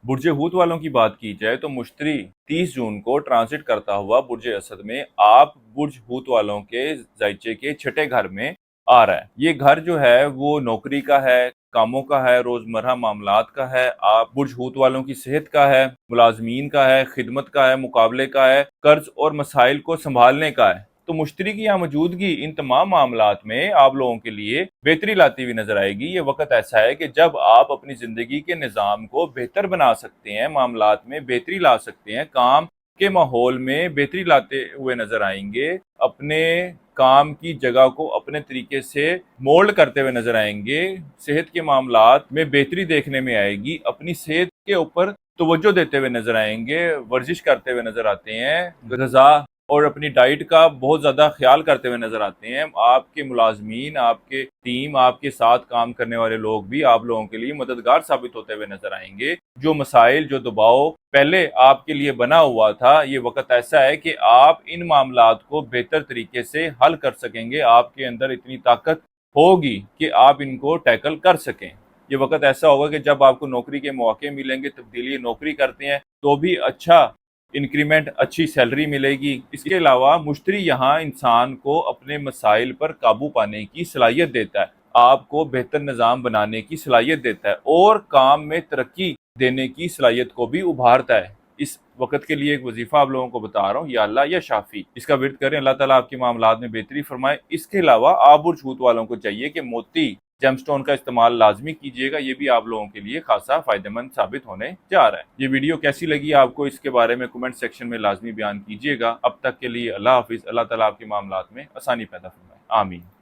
برج حوت والوں کی بات کی جائے تو مشتری 30 جون کو ٹرانزٹ کرتا ہوا برج اسد میں آپ برج حوت والوں کے ذائچے کے چھٹے گھر میں آ رہا ہے۔ یہ گھر جو ہے وہ نوکری کا ہے، کاموں کا ہے، روزمرہ معاملات کا ہے، آپ برج حوت والوں کی صحت کا ہے، ملازمین کا ہے، خدمت کا ہے، مقابلے کا ہے، قرض اور مسائل کو سنبھالنے کا ہے۔ تو مشتری کی یہاں موجودگی ان تمام معاملات میں آپ لوگوں کے لیے بہتری لاتی ہوئی نظر آئے گی۔ یہ وقت ایسا ہے کہ جب آپ اپنی زندگی کے نظام کو بہتر بنا سکتے ہیں، معاملات میں بہتری لا سکتے ہیں، کام کے ماحول میں بہتری لاتے ہوئے نظر آئیں گے، اپنے کام کی جگہ کو اپنے طریقے سے مولڈ کرتے ہوئے نظر آئیں گے، صحت کے معاملات میں بہتری دیکھنے میں آئے گی، اپنی صحت کے اوپر توجہ دیتے ہوئے نظر آئیں گے، ورزش کرتے ہوئے نظر آتے ہیں، غذا اور اپنی ڈائٹ کا بہت زیادہ خیال کرتے ہوئے نظر آتے ہیں۔ آپ کے ملازمین، آپ کے ٹیم، آپ کے ساتھ کام کرنے والے لوگ بھی آپ لوگوں کے لیے مددگار ثابت ہوتے ہوئے نظر آئیں گے۔ جو مسائل، جو دباؤ پہلے آپ کے لیے بنا ہوا تھا، یہ وقت ایسا ہے کہ آپ ان معاملات کو بہتر طریقے سے حل کر سکیں گے۔ آپ کے اندر اتنی طاقت ہوگی کہ آپ ان کو ٹیکل کر سکیں۔ یہ وقت ایسا ہوگا کہ جب آپ کو نوکری کے مواقع ملیں گے، تبدیلی نوکری کرتے ہیں تو بھی اچھا انکریمنٹ، اچھی سیلری ملے گی۔ اس کے علاوہ مشتری یہاں انسان کو اپنے مسائل پر قابو پانے کی صلاحیت دیتا ہے، آپ کو بہتر نظام بنانے کی صلاحیت دیتا ہے اور کام میں ترقی دینے کی صلاحیت کو بھی ابھارتا ہے۔ اس وقت کے لیے ایک وظیفہ آپ لوگوں کو بتا رہا ہوں، یا اللہ یا شافی، اس کا ورد کریں، اللہ تعالیٰ آپ کے معاملات میں بہتری فرمائے۔ اس کے علاوہ آپ برج حوت والوں کو چاہیے کہ موتی جیم سٹون کا استعمال لازمی کیجیے گا، یہ بھی آپ لوگوں کے لیے خاصا فائدہ مند ثابت ہونے جا رہا ہے۔ یہ ویڈیو کیسی لگی آپ کو، اس کے بارے میں کمنٹ سیکشن میں لازمی بیان کیجیے گا۔ اب تک کے لیے اللہ حافظ۔ اللہ تعالیٰ آپ کے معاملات میں آسانی پیدا فرمائے، آمین۔